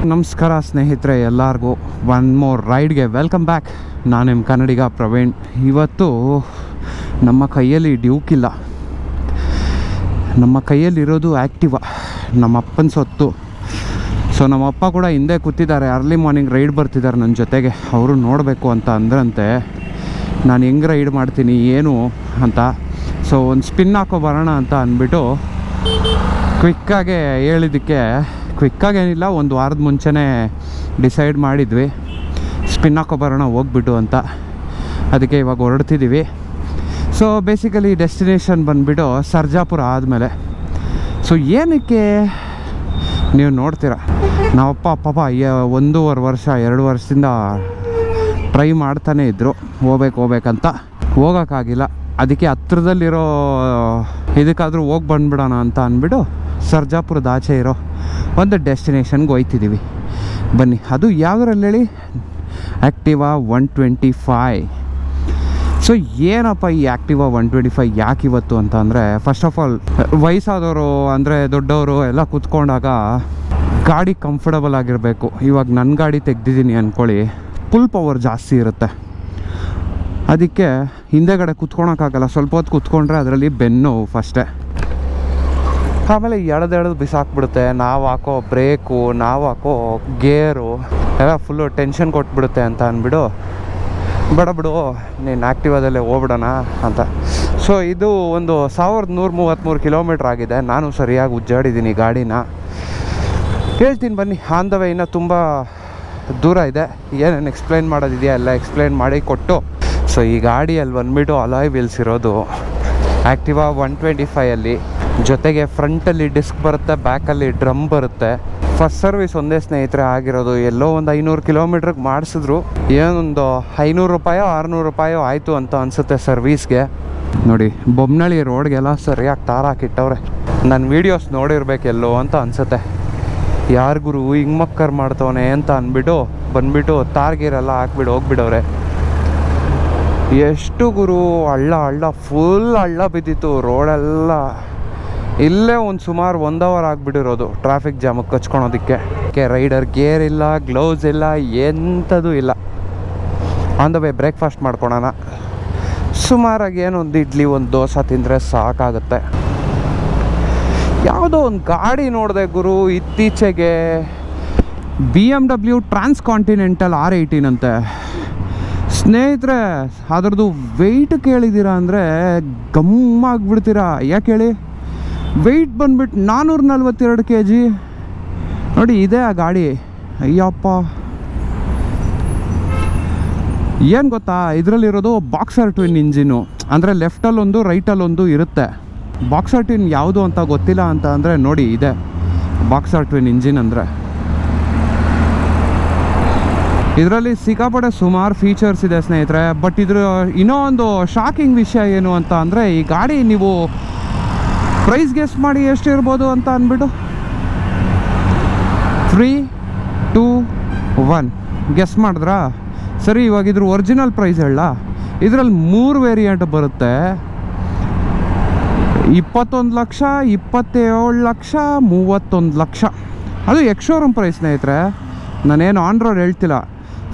ನಮಸ್ಕಾರ ಸ್ನೇಹಿತರೆ, ಎಲ್ಲರಿಗೂ ಒನ್ ಮೋರ್ ರೈಡ್ಗೆ ವೆಲ್ಕಮ್ ಬ್ಯಾಕ್. ನಾನು ನಿಮ್ಮ ಕನ್ನಡಿಗ ಪ್ರವೀಣ್. ಇವತ್ತು ನಮ್ಮ ಕೈಯಲ್ಲಿ ಡ್ಯೂಕ್ ಇಲ್ಲ, ನಮ್ಮ ಕೈಯಲ್ಲಿರೋದು ಆ್ಯಕ್ಟಿವಾ, ನಮ್ಮ ಅಪ್ಪನ ಸೊತ್ತು. ಸೊ ನಮ್ಮಪ್ಪ ಕೂಡ ಹಿಂದೆ ಕೂತಿದ್ದಾರೆ, ಅರ್ಲಿ ಮಾರ್ನಿಂಗ್ ರೈಡ್ ಬರ್ತಿದ್ದಾರೆ ನನ್ನ ಜೊತೆಗೆ. ಅವರು ನೋಡಬೇಕು ಅಂತ ಅಂದ್ರಂತೆ ನಾನು ಹೆಂಗೆ ರೈಡ್ ಮಾಡ್ತೀನಿ ಏನು ಅಂತ. ಸೊ ಒಂದು ಸ್ಪಿನ್ ಹಾಕೋ ಬರೋಣ ಅಂತ ಅಂದ್ಬಿಟ್ಟು ಕ್ವಿಕ್ಕಾಗೆ ಹೇಳಿದ್ದಕ್ಕೆ, ಕ್ವಿಕ್ಕಾಗೇನಿಲ್ಲ, ಒಂದು ವಾರದ ಮುಂಚೆನೇ ಡಿಸೈಡ್ ಮಾಡಿದ್ವಿ ಸ್ಪಿನ್ ಹಾಕೋ ಬರೋಣ ಹೋಗ್ಬಿಟ್ಟು ಅಂತ. ಅದಕ್ಕೆ ಇವಾಗ ಹೊರಡ್ತಿದ್ದೀವಿ. ಸೊ ಬೇಸಿಕಲಿ ಡೆಸ್ಟಿನೇಷನ್ ಬಂದುಬಿಟ್ಟು ಸರ್ಜಾಪುರ ಆದಮೇಲೆ. ಸೊ ಏನಕ್ಕೆ ನೀವು ನೋಡ್ತೀರ, ನಾವಪ್ಪ ಪಾಪ 1.5 ವರ್ಷ 2 ವರ್ಷದಿಂದ ಟ್ರೈ ಮಾಡ್ತಾನೇ ಇದ್ದರು ಹೋಗ್ಬೇಕಂತ, ಹೋಗೋಕ್ಕಾಗಿಲ್ಲ. ಅದಕ್ಕೆ ಹತ್ರದಲ್ಲಿರೋ ಇದಕ್ಕಾದರೂ ಹೋಗಿ ಬಂದುಬಿಡೋಣ ಅಂತ ಅಂದ್ಬಿಟ್ಟು ಸರ್ಜಾಪುರದ ಆಚೆ ಇರೋ ಒಂದು ಡೆಸ್ಟಿನೇಷನ್ಗೆ ಹೋಗ್ತಿದ್ದೀವಿ. ಬನ್ನಿ, ಅದು ಯಾವುದ್ರಲ್ಲಿ ಹೇಳಿ, ಆ್ಯಕ್ಟಿವಾ 125. ಸೊ ಏನಪ್ಪ ಈ ಆ್ಯಕ್ಟಿವಾ 125 ಯಾಕೆ ಇವತ್ತು ಅಂತ ಅಂದರೆ, ಫಸ್ಟ್ ಆಫ್ ಆಲ್ ವಯಸ್ಸಾದವರು ಅಂದರೆ ದೊಡ್ಡವರು ಎಲ್ಲ ಕೂತ್ಕೊಂಡಾಗ ಗಾಡಿ ಕಂಫರ್ಟಬಲ್ ಆಗಿರಬೇಕು. ಇವಾಗ ನನ್ನ ಗಾಡಿ ತೆಗ್ದಿದ್ದೀನಿ ಅಂದ್ಕೊಳ್ಳಿ, ಫುಲ್ ಪವರ್ ಜಾಸ್ತಿ ಇರುತ್ತೆ. ಅದಕ್ಕೆ ಹಿಂದೆಗಡೆ ಕೂತ್ಕೊಳಕ್ಕಾಗಲ್ಲ, ಸ್ವಲ್ಪ ಹೊತ್ತು ಕೂತ್ಕೊಂಡ್ರೆ ಅದರಲ್ಲಿ ಬೆನ್ನು ಫಸ್ಟೇ, ಆಮೇಲೆ ಎಳೆದು ಬಿಸಾಕ್ಬಿಡುತ್ತೆ. ನಾವು ಹಾಕೋ ಬ್ರೇಕು, ನಾವು ಹಾಕೋ ಗೇರು ಎಲ್ಲ ಫುಲ್ಲು ಟೆನ್ಷನ್ ಕೊಟ್ಬಿಡುತ್ತೆ ಅಂತ ಅಂದ್ಬಿಡು, ಬೇಡ ಬಿಡು ನೀನು ಆ್ಯಕ್ಟಿವಾದಲ್ಲೇ ಹೋಗ್ಬಿಡೋಣ ಅಂತ. ಸೊ ಇದು ಒಂದು 1133 ಕಿಲೋಮೀಟ್ರ್ ಆಗಿದೆ. ನಾನು ಸರಿಯಾಗಿ ಉಜ್ಜಾಡಿದ್ದೀನಿ ಗಾಡಿನ. ಹೇಳ್ತೀನಿ ಬನ್ನಿ, ಆನ್ ದ ವೇ ಇನ್ನೂ ತುಂಬ ದೂರ ಇದೆ. ಏನೇನು ಎಕ್ಸ್ಪ್ಲೈನ್ ಮಾಡೋದಿದೆಯಾ ಎಲ್ಲ ಎಕ್ಸ್ಪ್ಲೈನ್ ಮಾಡಿ ಕೊಟ್ಟು. ಸೊ ಈ ಗಾಡಿಯಲ್ಲಿ ಬಂದುಬಿಟ್ಟು ಅಲಾಯ್ ವೀಲ್ಸ್ ಇರೋದು ಆ್ಯಕ್ಟಿವಾ 125ಅಲ್ಲಿ, ಜೊತೆಗೆ ಫ್ರಂಟಲ್ಲಿ ಡಿಸ್ಕ್ ಬರುತ್ತೆ, ಬ್ಯಾಕಲ್ಲಿ ಡ್ರಮ್ ಬರುತ್ತೆ. ಫಸ್ಟ್ ಸರ್ವಿಸ್ ಒಂದೇ ಸ್ನೇಹಿತರೆ ಆಗಿರೋದು, ಎಲ್ಲೋ ಒಂದು 500 ಕಿಲೋಮೀಟ್ರಿಗೆ ಮಾಡಿಸಿದ್ರು. ಏನೊಂದು 500 ರೂಪಾಯೋ 600 ರೂಪಾಯೋ ಆಯಿತು ಅಂತ ಅನಿಸುತ್ತೆ ಸರ್ವೀಸ್ಗೆ. ನೋಡಿ ಬೊಮ್ಮನಳ್ಳಿ ರೋಡ್ಗೆಲ್ಲ ಸರಿಯಾಗಿ ತಾರ ಹಾಕಿಟ್ಟವ್ರೆ. ನನ್ನ ವೀಡಿಯೋಸ್ ನೋಡಿರ್ಬೇಕೆಲ್ಲೋ ಅಂತ ಅನಿಸುತ್ತೆ. ಯಾರು ಗುರು ಹಿಂಗೆ ಮಕ್ಕರ್ ಮಾಡ್ತವನೆ ಅಂತ ಅಂದ್ಬಿಟ್ಟು ಬಂದುಬಿಟ್ಟು ತಾರ್ಗೀರೆಲ್ಲ ಹಾಕ್ಬಿಟ್ಟು ಹೋಗ್ಬಿಡವ್ರೆ. ಎಷ್ಟು ಗುರು ಹಳ್ಳ ಫುಲ್ ಹಳ್ಳ ಬಿದ್ದಿತ್ತು ರೋಡೆಲ್ಲ. ಇಲ್ಲೇ ಒಂದು ಸುಮಾರು 1 ಅವರ್ ಆಗಿಬಿಟ್ಟಿರೋದು ಟ್ರಾಫಿಕ್ ಜಾಮಕ್ಕೆ ಕಚ್ಕೊಳೋದಕ್ಕೆ. ರೈಡರ್ ಗೇರ್ ಇಲ್ಲ, ಗ್ಲೌಸ್ ಇಲ್ಲ, ಎಂಥದ್ದು ಇಲ್ಲ. ಆನ್ ದ ವೇ ಬ್ರೇಕ್ಫಾಸ್ಟ್ ಮಾಡ್ಕೊಳೋಣ. ಸುಮಾರಾಗಿ ಏನೊಂದು ಇಡ್ಲಿ ಒಂದು ದೋಸೆ ತಿಂದರೆ ಸಾಕಾಗುತ್ತೆ. ಯಾವುದೋ ಒಂದು ಗಾಡಿ ನೋಡಿದೆ ಗುರು ಇತ್ತೀಚೆಗೆ, BMW ಟ್ರಾನ್ಸ್ಕಾಂಟಿನೆಂಟಲ್ r18 ಅಂತೆ. ಸ್ನೇಹಿತರೆ ಅದರದ್ದು ವೆಯ್ಟ್ ಕೇಳಿದ್ದೀರಾ ಅಂದರೆ ಗಮ್ಮಾಗ್ಬಿಡ್ತೀರಾ. ಯಾಕೆ ಹೇಳಿ, ವೆಯ್ಟ್ ಬಂದ್ಬಿಟ್ಟು 442 kg. ನೋಡಿ ಇದೆ ಆ ಗಾಡಿ. ಅಯ್ಯಪ್ಪ, ಏನು ಗೊತ್ತಾ, ಇದರಲ್ಲಿರೋದು ಬಾಕ್ಸರ್ ಟ್ವಿನ್ ಇಂಜಿನು. ಅಂದರೆ ಲೆಫ್ಟಲ್ಲೊಂದು ರೈಟಲ್ಲೊಂದು ಇರುತ್ತೆ. ಬಾಕ್ಸರ್ ಟ್ವಿನ್ ಯಾವುದು ಅಂತ ಗೊತ್ತಿಲ್ಲ ಅಂತ ಅಂದರೆ ನೋಡಿ, ಇದೆ ಬಾಕ್ಸರ್ ಟ್ವಿನ್ ಇಂಜಿನ್ ಅಂದರೆ. ಇದರಲ್ಲಿ ಸಿಕ್ಕಾಪಟ್ಟೆ ಸುಮಾರು ಫೀಚರ್ಸ್ ಇದೆ ಸ್ನೇಹಿತರೆ. ಬಟ್ ಇದ್ರ ಇನ್ನೂ ಒಂದು ಶಾಕಿಂಗ್ ವಿಷಯ ಏನು ಅಂತ ಅಂದರೆ, ಈ ಗಾಡಿ ನೀವು ಪ್ರೈಸ್ ಗೆಸ್ ಮಾಡಿ ಎಷ್ಟಿರ್ಬೋದು ಅಂತ ಅಂದ್ಬಿಟ್ಟು 3, 2, 1 ಗೆಸ್ ಮಾಡಿದ್ರಾ? ಸರಿ, ಇವಾಗ ಇದ್ರ ಒರಿಜಿನಲ್ ಪ್ರೈಸ್ ಹೇಳ. ಇದರಲ್ಲಿ 3 ವೇರಿಯಂಟ್ ಬರುತ್ತೆ. 21 ಲಕ್ಷ, 27 ಲಕ್ಷ, 31 ಲಕ್ಷ. ಅದು ಎಕ್ಸ್-ಶೋರೂಮ್ ಪ್ರೈಸ್ ಸ್ನೇಹಿತರೆ, ನಾನೇನು ಆನ್ ರೋಡ್ ಹೇಳ್ತಿಲ್ಲ.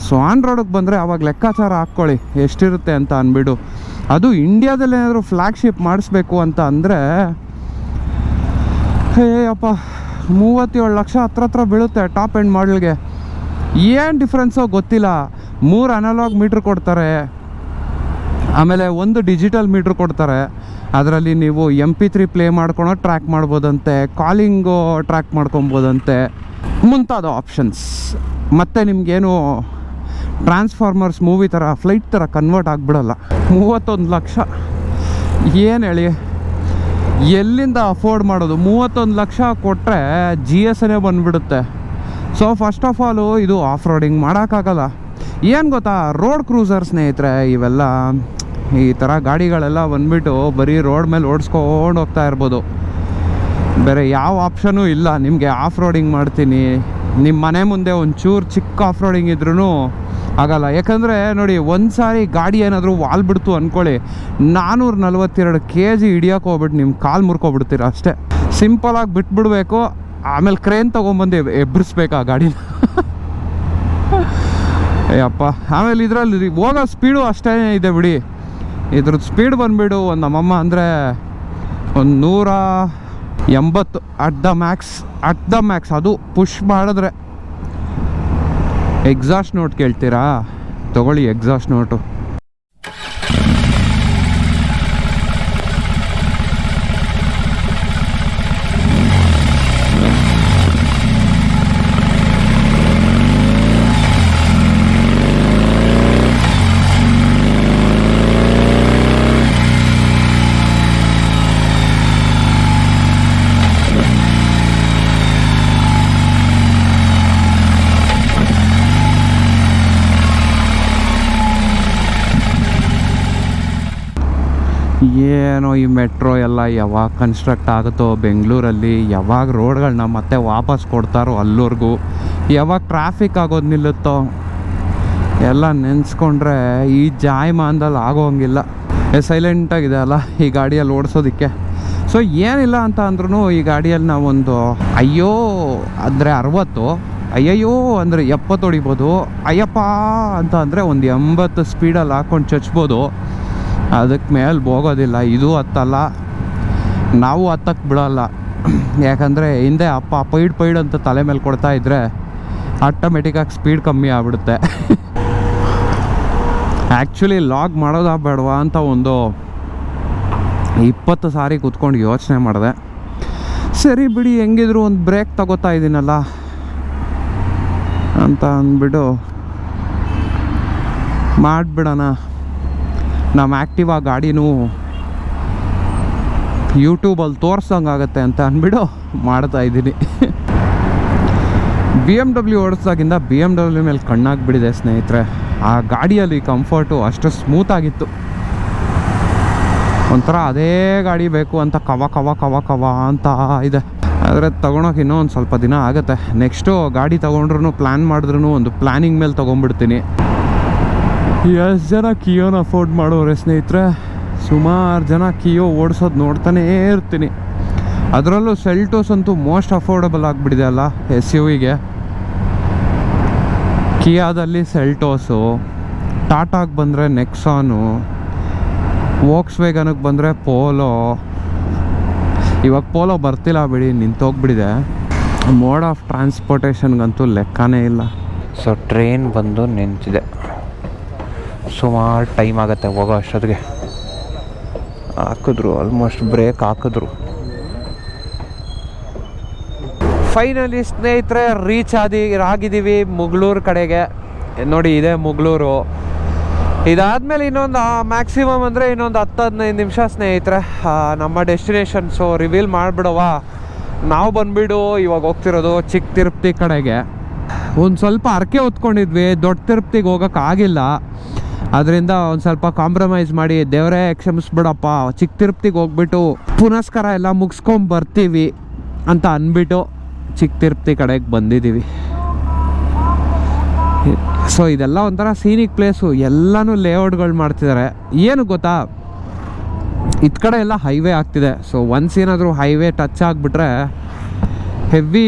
ಸೊ ಆನ್ ರೋಡಿಗೆ ಬಂದರೆ ಅವಾಗ ಲೆಕ್ಕಾಚಾರ ಹಾಕ್ಕೊಳ್ಳಿ ಎಷ್ಟಿರುತ್ತೆ ಅಂತ ಅಂದ್ಬಿಟ್ಟು. ಅದು ಇಂಡಿಯಾದಲ್ಲಿ ಏನಾದರೂ ಫ್ಲ್ಯಾಗ್ಶಿಪ್ ಮಾಡಿಸ್ಬೇಕು ಅಂತ ಅಂದರೆ ಅಪ್ಪ 37 ಲಕ್ಷ ಹತ್ರ ಬೀಳುತ್ತೆ ಟಾಪ್ ಎಂಡ್ ಮಾಡಲ್ಗೆ. ಏನು ಡಿಫ್ರೆನ್ಸೋ ಗೊತ್ತಿಲ್ಲ. 3 ಅನಲಾಗ್ ಮೀಟ್ರ್ ಕೊಡ್ತಾರೆ, ಆಮೇಲೆ 1 ಡಿಜಿಟಲ್ ಮೀಟ್ರ್ ಕೊಡ್ತಾರೆ. ಅದರಲ್ಲಿ ನೀವು MP3 ಪ್ಲೇ ಮಾಡ್ಕೊಳೋ ಟ್ರ್ಯಾಕ್ ಮಾಡ್ಬೋದಂತೆ, ಕಾಲಿಂಗು ಟ್ರ್ಯಾಕ್ ಮಾಡ್ಕೊಬೋದಂತೆ, ಮುಂತಾದ ಆಪ್ಷನ್ಸ್. ಮತ್ತು ನಿಮಗೇನು ಟ್ರಾನ್ಸ್ಫಾರ್ಮರ್ಸ್ ಮೂವಿ ಥರ ಫ್ಲೈಟ್ ಥರ ಕನ್ವರ್ಟ್ ಆಗಿಬಿಡಲ್ಲ. 31 ಲಕ್ಷ ಏನು ಹೇಳಿ, ಎಲ್ಲಿಂದ ಅಫೋರ್ಡ್ ಮಾಡೋದು? 31 ಲಕ್ಷ ಕೊಟ್ಟರೆ GSನೇ ಬಂದುಬಿಡುತ್ತೆ. ಸೊ ಫಸ್ಟ್ ಆಫ್ ಆಲು ಇದು ಆಫ್ ರೋಡಿಂಗ್ ಮಾಡೋಕ್ಕಾಗಲ್ಲ. ಏನು ಗೊತ್ತಾ, ರೋಡ್ ಕ್ರೂಸರ್ ಸ್ನೇಹಿತರೆ ಇವೆಲ್ಲ, ಈ ಥರ ಗಾಡಿಗಳೆಲ್ಲ ಬಂದುಬಿಟ್ಟು ಬರೀ ರೋಡ್ ಮೇಲೆ ಓಡಿಸ್ಕೊಂಡು ಹೋಗ್ತಾ ಇರ್ಬೋದು. ಬೇರೆ ಯಾವ ಆಪ್ಷನೂ ಇಲ್ಲ ನಿಮಗೆ. ಆಫ್ ರೋಡಿಂಗ್ ಮಾಡ್ತೀನಿ, ನಿಮ್ಮ ಮನೆ ಮುಂದೆ ಒಂಚೂರು ಚಿಕ್ಕ ಆಫ್ ರೋಡಿಂಗ್ ಇದ್ರೂ ಆಗಲ್ಲ. ಯಾಕಂದರೆ ನೋಡಿ, ಒಂದು ಸಾರಿ ಗಾಡಿ ಏನಾದರೂ ವಾಲ್ ಬಿಡ್ತು ಅಂದ್ಕೊಳ್ಳಿ, 442 kg ಹಿಡಿಯೋಕೆ ಹೋಗ್ಬಿಟ್ಟು ನಿಮ್ಮ ಕಾಲು ಮುರ್ಕೊಬಿಡ್ತೀರ ಅಷ್ಟೇ. ಸಿಂಪಲಾಗಿ ಬಿಟ್ಬಿಡ್ಬೇಕು, ಆಮೇಲೆ ಕ್ರೇನ್ ತೊಗೊಂಬಂದು ಎಬ್ಬರಿಸ್ಬೇಕು ಆ ಗಾಡಿನ. ಅಯ್ಯಪ್ಪ. ಆಮೇಲೆ ಇದರಲ್ಲಿ ಹೋಗೋ ಸ್ಪೀಡು ಅಷ್ಟೇ ಇದೆ ಬಿಡಿ. ಇದ್ರದ್ದು ಸ್ಪೀಡ್ ಬಂದುಬಿಡು ಒಂದು ನಮ್ಮಮ್ಮ ಅಂದರೆ ಒಂದು 180 ಅಟ್ ದ ಮ್ಯಾಕ್ಸ್. ಅದು ಪುಷ್ ಮಾಡಿದ್ರೆ. ಎಕ್ಸಾಸ್ಟ್ ನೋಟ್ ಕೇಳ್ತೀರಾ? ತಗೊಳ್ಳಿ ಎಕ್ಸಾಸ್ಟ್ ನೋಟು. ಏನೋ ಈ ಮೆಟ್ರೋ ಎಲ್ಲ ಯಾವಾಗ ಕನ್ಸ್ಟ್ರಕ್ಟ್ ಆಗುತ್ತೋ ಬೆಂಗಳೂರಲ್ಲಿ, ಯಾವಾಗ ರೋಡ್ಗಳನ್ನ ಮತ್ತೆ ವಾಪಸ್ ಕೊಡ್ತಾರೋ ಅಲ್ಲಿವರೆಗೂ, ಯಾವಾಗ ಟ್ರಾಫಿಕ್ ಆಗೋದು ನಿಲ್ಲುತ್ತೋ ಎಲ್ಲ ನೆನೆಸ್ಕೊಂಡ್ರೆ ಈ ಜಾಯಮಾನದಲ್ಲಿ ಆಗೋಂಗಿಲ್ಲ. ಸೈಲೆಂಟಾಗಿದೆ ಅಲ್ಲ ಈ ಗಾಡಿಯಲ್ಲಿ ಓಡಿಸೋದಕ್ಕೆ. ಸೊ ಏನಿಲ್ಲ ಅಂತ ಅಂದ್ರೂ ಈ ಗಾಡಿಯಲ್ಲಿ ನಾವೊಂದು ಅಯ್ಯೋ ಅಂದರೆ 60, ಅಯ್ಯಯ್ಯೋ ಅಂದರೆ 70 ಹೊಡಿಬೋದು. ಅಯ್ಯಪ್ಪ ಅಂತ ಅಂದರೆ ಒಂದು 80 ಸ್ಪೀಡಲ್ಲಿ ಹಾಕ್ಕೊಂಡು ಚಚ್ಬೋದು. ಅದಕ್ಕೆ ಮೇಲೆ ಹೋಗೋದಿಲ್ಲ. ಇದು ಹತ್ತಲ್ಲ, ನಾವು ಹತ್ತಕ್ಕೆ ಬಿಡೋಲ್ಲ. ಯಾಕಂದರೆ ಹಿಂದೆ ಅಪ್ಪ ಪೈಡ್ ಅಂತ ತಲೆ ಮೇಲೆ ಕೊಡ್ತಾ ಇದ್ದರೆ ಆಟೋಮೆಟಿಕ್ಕಾಗಿ ಸ್ಪೀಡ್ ಕಮ್ಮಿ ಆಗ್ಬಿಡುತ್ತೆ. ಆ್ಯಕ್ಚುಲಿ ಲಾಗ್ ಮಾಡೋದಾ ಬೇಡವಾ ಅಂತ ಒಂದು 20 ಸಾರಿ ಕೂತ್ಕೊಂಡು ಯೋಚನೆ ಮಾಡಿದೆ. ಸರಿ ಬಿಡಿ, ಹೆಂಗಿದ್ರು ಒಂದು ಬ್ರೇಕ್ ತಗೋತಾ ಇದ್ದೀನಲ್ಲ ಅಂತ ಅಂದ್ಬಿಟ್ಟು ಮಾಡಿಬಿಡೋಣ. ನಮ್ಮ ಆ್ಯಕ್ಟಿವ್ ಆ ಗಾಡಿನೂ ಯೂಟ್ಯೂಬಲ್ಲಿ ತೋರಿಸ್ದಂಗೆ ಆಗುತ್ತೆ ಅಂತ ಅಂದ್ಬಿಟ್ಟು ಮಾಡ್ತಾಯಿದ್ದೀನಿ. BMW ಓಡಿಸ್ದಾಗಿಂದ BMW ಮೇಲೆ ಕಣ್ಣಾಗಿಬಿಟ್ಟಿದೆ ಸ್ನೇಹಿತರೆ. ಆ ಗಾಡಿಯಲ್ಲಿ ಕಂಫರ್ಟು ಅಷ್ಟು ಸ್ಮೂತಾಗಿತ್ತು. ಒಂಥರ ಅದೇ ಗಾಡಿ ಬೇಕು ಅಂತ ಕವ ಅಂತ ಇದೆ. ಆದರೆ ತೊಗೊಳಕ್ಕೆ ಇನ್ನೂ ಒಂದು ಸ್ವಲ್ಪ ದಿನ ಆಗುತ್ತೆ. ನೆಕ್ಸ್ಟು ಗಾಡಿ ತೊಗೊಂಡ್ರು ಪ್ಲ್ಯಾನ್ ಮಾಡಿದ್ರೂ ಒಂದು ಪ್ಲ್ಯಾನಿಂಗ್ ಮೇಲೆ ತೊಗೊಂಡ್ಬಿಡ್ತೀನಿ. ಎಷ್ಟು ಜನ ಕಿಯೋನ ಅಫೋರ್ಡ್ ಮಾಡೋರೆ ಸ್ನೇಹಿತರೆ? ಸುಮಾರು ಜನ ಕಿಯೋ ಓಡಿಸೋದು ನೋಡ್ತಾನೇ ಇರ್ತೀನಿ. ಅದರಲ್ಲೂ ಸೆಲ್ಟೋಸ್ ಅಂತೂ ಮೋಸ್ಟ್ ಅಫೋರ್ಡಬಲ್ ಆಗಿಬಿಟ್ಟಿದೆ ಅಲ್ಲ SUVಗೆ. ಕಿಯಾದಲ್ಲಿ ಸೆಲ್ಟೋಸು, ಟಾಟಾಗೆ ಬಂದರೆ ನೆಕ್ಸಾನು, ವೋಕ್ಸ್ ವ್ಯಾಗನ್ಗೆ ಬಂದರೆ ಪೋಲೋ. ಇವಾಗ ಪೋಲೋ ಬರ್ತಿಲ್ಲ ಬಿಡಿ, ನಿಂತೋಗ್ಬಿಟ್ಟಿದೆ. ಮೋಡ್ ಆಫ್ ಟ್ರಾನ್ಸ್ಪೋರ್ಟೇಷನ್ಗಂತೂ ಲೆಕ್ಕನೇ ಇಲ್ಲ. ಸೊ ಟ್ರೈನ್ ಬಂದು ನಿಂತಿದೆ. ಸುಮಾರು ಟೈಮ್ ಆಗುತ್ತೆ ಹೋಗೋ ಅಷ್ಟೊತ್ತಿಗೆ. ಹಾಕಿದ್ರು, ಆಲ್ಮೋಸ್ಟ್ ಬ್ರೇಕ್ ಹಾಕಿದ್ರು. ಫೈನಲಿ ಸ್ನೇಹಿತರೆ ರೀಚ್ ಆಗಿದ್ದೀವಿ ಮುಗಳೂರು ಕಡೆಗೆ. ನೋಡಿ ಇದೆ ಮುಗಳೂರು. ಇದಾದಮೇಲೆ ಇನ್ನೊಂದು ಮ್ಯಾಕ್ಸಿಮಮ್ ಅಂದರೆ ಇನ್ನೊಂದು 10-15 ನಿಮಿಷ ಸ್ನೇಹಿತರೆ ನಮ್ಮ ಡೆಸ್ಟಿನೇಷನ್. So reveal ಮಾಡಿಬಿಡವ. ನಾವು ಬಂದುಬಿಡು ಇವಾಗ ಹೋಗ್ತಿರೋದು ಚಿಕ್ಕ ತಿರುಪತಿ ಕಡೆಗೆ. ಒಂದು ಸ್ವಲ್ಪ ಹರಕೆ ಹೊತ್ಕೊಂಡಿದ್ವಿ, ದೊಡ್ಡ ತಿರುಪತಿಗೆ ಹೋಗೋಕ್ಕಾಗಿಲ್ಲ. ಅದರಿಂದ ಒಂದು ಸ್ವಲ್ಪ ಕಾಂಪ್ರಮೈಸ್ ಮಾಡಿ ದೇವರೇ ಕ್ಷಮಿಸ್ಬಿಡಪ್ಪ, ಚಿಕ್ಕ ತಿರುಪತಿಗೆ ಹೋಗ್ಬಿಟ್ಟು ಪುನಸ್ಕಾರ ಎಲ್ಲ ಮುಗಿಸ್ಕೊಂಬರ್ತೀವಿ ಅಂತ ಅಂದ್ಬಿಟ್ಟು ಚಿಕ್ಕ ತಿರುಪತಿ ಕಡೆಗೆ ಬಂದಿದ್ದೀವಿ. ಸೊ ಇದೆಲ್ಲ ಒಂಥರ ಸೀನಿಕ್ ಪ್ಲೇಸು. ಎಲ್ಲನೂ ಲೇಔಟ್ಗಳು ಮಾಡ್ತಿದ್ದಾರೆ. ಏನು ಗೊತ್ತಾ, ಇತ್ತ ಕಡೆ ಎಲ್ಲ ಹೈವೇ ಆಗ್ತಿದೆ. ಸೊ ಒನ್ಸ್ ಏನಾದರೂ ಹೈವೇ ಟಚ್ ಆಗಿಬಿಟ್ರೆ ಹೆವಿ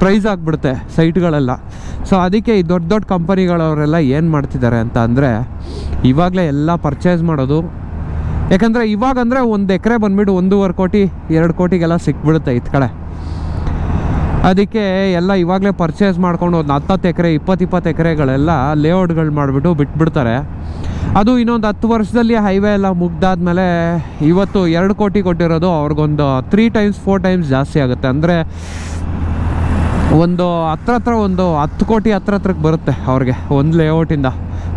ಪ್ರೈಸ್ ಆಗಿಬಿಡುತ್ತೆ ಸೈಟ್ಗಳೆಲ್ಲ. ಸೊ ಅದಕ್ಕೆ ಈ ದೊಡ್ಡ ದೊಡ್ಡ ಕಂಪನಿಗಳವರೆಲ್ಲ ಏನು ಮಾಡ್ತಿದ್ದಾರೆ ಅಂತ ಅಂದರೆ ಇವಾಗಲೇ ಎಲ್ಲ ಪರ್ಚೇಸ್ ಮಾಡೋದು. ಯಾಕಂದರೆ ಇವಾಗಂದರೆ 1 ಎಕರೆ ಬಂದುಬಿಟ್ಟು 1.5 ಕೋಟಿ 2 ಕೋಟಿಗೆಲ್ಲ ಸಿಕ್ಬಿಡುತ್ತೆ ಇತ್ತ ಕಡೆ. ಅದಕ್ಕೆ ಎಲ್ಲ ಇವಾಗಲೇ ಪರ್ಚೇಸ್ ಮಾಡ್ಕೊಂಡು ಒಂದು 10 ಎಕರೆ 20 ಎಕರೆಗಳೆಲ್ಲ ಲೇಔಟ್ಗಳು ಮಾಡಿಬಿಟ್ಟು ಬಿಟ್ಬಿಡ್ತಾರೆ. ಅದು ಇನ್ನೊಂದು 10 ವರ್ಷದಲ್ಲಿ ಹೈವೇ ಎಲ್ಲ ಮುಗ್ದಾದ್ಮೇಲೆ ಇವತ್ತು 2 ಕೋಟಿ ಕೊಟ್ಟಿರೋದು ಅವ್ರಿಗೊಂದು 3 ಟೈಮ್ಸ್ 4 ಟೈಮ್ಸ್ ಜಾಸ್ತಿ ಆಗುತ್ತೆ. ಅಂದರೆ ಒಂದು ಹತ್ರ ಒಂದು 10 ಕೋಟಿ ಹತ್ರಕ್ಕೆ ಬರುತ್ತೆ ಅವ್ರಿಗೆ ಒಂದು ಲೇಔಟಿಂದ.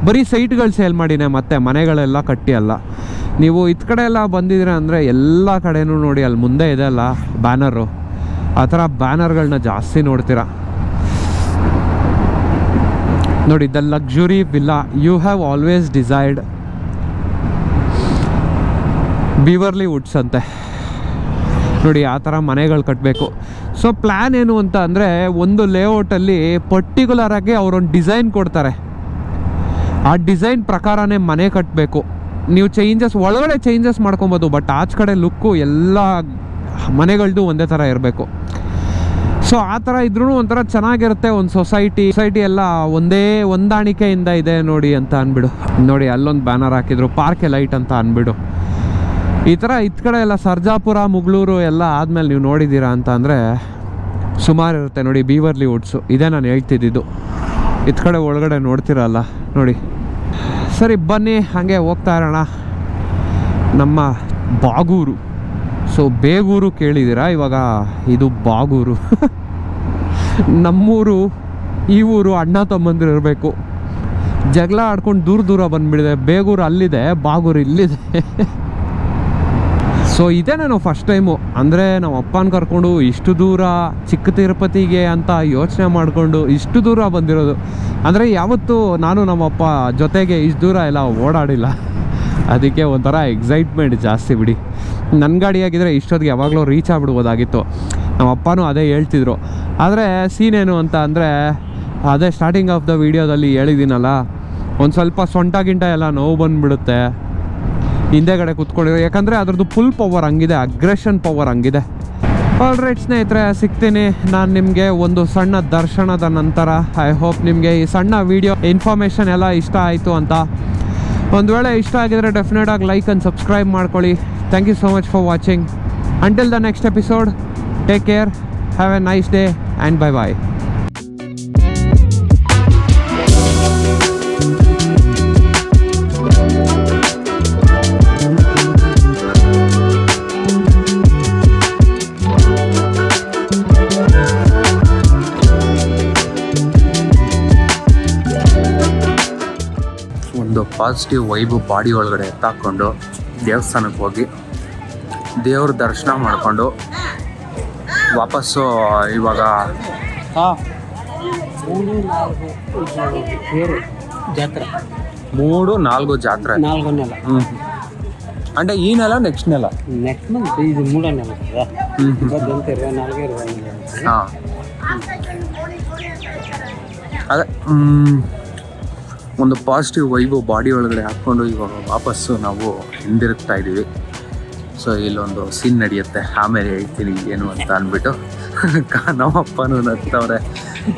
ಬರೀ ಸೈಟ್ಗಳು ಸೇಲ್ ಮಾಡಿನೇ, ಮತ್ತೆ ಮನೆಗಳೆಲ್ಲ ಕಟ್ಟಿ ಅಲ್ಲ. ನೀವು ಇತ್ತ ಕಡೆ ಎಲ್ಲ ಬಂದಿದ್ರೆ ಅಂದರೆ ಎಲ್ಲ ಕಡೆನೂ ನೋಡಿ, ಅಲ್ಲಿ ಮುಂದೆ ಇದೆ ಅಲ್ಲ ಬ್ಯಾನರು, ಆ ಥರ ಬ್ಯಾನರ್ಗಳನ್ನ ಜಾಸ್ತಿ ನೋಡ್ತೀರಾ. ನೋಡಿ, the luxury villa you have always desired, Beverly Woods ಅಂತೆ. ನೋಡಿ ಆ ಥರ ಮನೆಗಳು ಕಟ್ಟಬೇಕು. ಸೊ ಪ್ಲ್ಯಾನ್ ಏನು ಅಂತ ಅಂದರೆ, ಒಂದು ಲೇಔಟಲ್ಲಿ ಪರ್ಟಿಕ್ಯುಲರಾಗಿ ಅವರೊಂದು ಡಿಸೈನ್ ಕೊಡ್ತಾರೆ. ಆ ಡಿಸೈನ್ ಪ್ರಕಾರನೇ ಮನೆ ಕಟ್ಟಬೇಕು. ನೀವು ಒಳಗಡೆ ಚೇಂಜಸ್ ಮಾಡ್ಕೊಬೋದು, ಬಟ್ ಆಚೆ ಕಡೆ ಲುಕ್ಕು ಎಲ್ಲ ಮನೆಗಳದ್ದು ಒಂದೇ ಥರ ಇರಬೇಕು. ಸೊ ಆ ಥರ ಇದ್ರೂ ಒಂಥರ ಚೆನ್ನಾಗಿರುತ್ತೆ. ಒಂದು ಸೊಸೈಟಿ ಎಲ್ಲ ಒಂದೇ ಹೊಂದಾಣಿಕೆಯಿಂದ ಇದೆ ನೋಡಿ ಅಂತ ಅಂದ್ಬಿಡು. ನೋಡಿ ಅಲ್ಲೊಂದು ಬ್ಯಾನರ್ ಹಾಕಿದ್ರು ಪಾರ್ಕ್ ಲೈಟ್ ಅಂತ ಅಂದ್ಬಿಡು. ಈ ಥರ ಇತ್ ಕಡೆ ಎಲ್ಲ ಸರ್ಜಾಪುರ ಮುಗಳೂರು ಎಲ್ಲ ಆದಮೇಲೆ ನೀವು ನೋಡಿದ್ದೀರಾ ಅಂತ ಅಂದರೆ ಸುಮಾರು ಇರುತ್ತೆ ನೋಡಿ. ಬೀವರ್ಲಿ ವುಡ್ಸು ಇದೇ ನಾನು ಹೇಳ್ತಿದ್ದಿದ್ದು. ಇತ್ ಕಡೆ ಒಳಗಡೆ ನೋಡ್ತಿರಲ್ಲ ನೋಡಿ. ಸರಿ ಬನ್ನಿ ಹಾಗೆ ಹೋಗ್ತಾ ಇರೋಣ. ನಮ್ಮ ಬಾಗೂರು, ಸೊ ಬೇಗೂರು ಕೇಳಿದ್ದೀರಾ, ಇವಾಗ ಇದು ಬಾಗೂರು. ನಮ್ಮೂರು ಈ ಊರು ಅಣ್ಣ ತಮ್ಮಂದಿರು ಇರಬೇಕು. ಜಗಳ ಆಡ್ಕೊಂಡು ದೂರ ಬಂದುಬಿಡಿದೆ. ಬೇಗೂರು ಅಲ್ಲಿದೆ, ಬಾಗೂರು ಇಲ್ಲಿದೆ. ಸೊ ಇದೇ ನಾನು ಫಸ್ಟ್ ಟೈಮು ಅಂದರೆ ನಮ್ಮ ಅಪ್ಪನ ಕರ್ಕೊಂಡು ಇಷ್ಟು ದೂರ ಚಿಕ್ಕ ತಿರುಪತಿಗೆ ಅಂತ ಯೋಚನೆ ಮಾಡಿಕೊಂಡು ಇಷ್ಟು ದೂರ ಬಂದಿರೋದು. ಅಂದರೆ ಯಾವತ್ತೂ ನಾನು ನಮ್ಮಪ್ಪ ಜೊತೆಗೆ ಇಷ್ಟು ದೂರ ಎಲ್ಲ ಓಡಾಡಿಲ್ಲ. ಅದಕ್ಕೆ ಒಂಥರ ಎಕ್ಸೈಟ್ಮೆಂಟ್ ಜಾಸ್ತಿ ಬಿಡಿ. ನನ್ನ ಗಾಡಿಯಾಗಿದ್ದರೆ ಇಷ್ಟೊತ್ತಿಗೆ ಯಾವಾಗಲೂ ರೀಚ್ ಆಗಿಬಿಡ್ಬೋದಾಗಿತ್ತು. ನಮ್ಮ ಅಪ್ಪನೂ ಅದೇ ಹೇಳ್ತಿದ್ರು. ಆದರೆ ಸೀನೇನು ಅಂತ ಅಂದರೆ ಅದೇ ಸ್ಟಾರ್ಟಿಂಗ್ ಆಫ್ ದ ವಿಡಿಯೋದಲ್ಲಿ ಹೇಳಿದ್ದೀನಲ್ಲ, ಒಂದು ಸ್ವಲ್ಪ ಸೊಂಟ ಗಿಂಟ ಎಲ್ಲ ನೋವು ಬಂದುಬಿಡುತ್ತೆ ಹಿಂದೆಗಡೆ ಕೂತ್ಕೊಂಡಿರೋ. ಯಾಕಂದರೆ ಅದ್ರದ್ದು ಫುಲ್ ಪವರ್ ಹಂಗಿದೆ, ಅಗ್ರೆಷನ್ ಪವರ್ ಹಂಗಿದೆ. ಆಲ್ರೈಟ್ ಸ್ನೇಹಿತರೆ, ಸಿಗ್ತೀನಿ ನಾನು ನಿಮಗೆ ಒಂದು ಸಣ್ಣ ದರ್ಶನದ ನಂತರ. ಐ ಹೋಪ್ ನಿಮಗೆ ಈ ಸಣ್ಣ ವಿಡಿಯೋ ಇನ್ಫಾರ್ಮೇಷನ್ ಎಲ್ಲ ಇಷ್ಟ ಆಯಿತು ಅಂತ. ಒಂದು ವೇಳೆ ಇಷ್ಟ ಆಗಿದರೆ ಡೆಫಿನೆಟಾಗಿ ಲೈಕ್ ಆ್ಯಂಡ್ ಸಬ್ಸ್ಕ್ರೈಬ್ ಮಾಡ್ಕೊಳ್ಳಿ. Thank you so much for watching. Until the next episode, take care, have a nice day and bye bye. ಒಂದು ಪಾಸಿಟಿವ್ ವೈಬು ಬಾಡಿ ಒಳಗಡೆ ಎತ್ತಾಕೊಂಡು ದೇವಸ್ಥಾನಕ್ಕೆ ಹೋಗಿ ದೇವ್ರ ದರ್ಶನ ಮಾಡಿಕೊಂಡು ವಾಪಸ್ಸು ಇವಾಗ 3-4 ಜಾತ್ರೆ. అంటే ఈ నెల నెక్స్ట్ నెల ఇది 3వ నెల కదా. ಅದೇ ಒಂದು ಪಾಸಿಟಿವ್ ವೈಬು ಬಾಡಿ ಒಳಗಡೆ ಹಾಕ್ಕೊಂಡು ಇವಾಗ ವಾಪಸ್ಸು ನಾವು ಹಿಂದಿರುಗ್ತಾ ಇದ್ದೀವಿ. ಸೊ ಇಲ್ಲೊಂದು ಸೀನ್ ನಡೆಯುತ್ತೆ, ಆಮೇಲೆ ಹೇಳ್ತೀನಿ ಏನು ಅಂತ ಅಂದ್ಬಿಟ್ಟು. ನಮ್ಮಪ್ಪನೂ ನಗ್ತವ್ರೆ.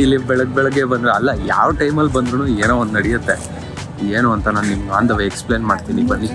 ಇಲ್ಲಿ ಬೆಳಗ್ಗೆ ಬಂದರೆ ಅಲ್ಲ, ಯಾವ ಟೈಮಲ್ಲಿ ಬಂದ್ರೂ ಏನೋ ಒಂದು ನಡೆಯುತ್ತೆ. ಏನು ಅಂತ ನಾನು ನಿಮ್ಗೆ ಆನ್ ದ ವೇ ಎಕ್ಸ್ಪ್ಲೇನ್ ಮಾಡ್ತೀನಿ, ಬನ್ನಿ.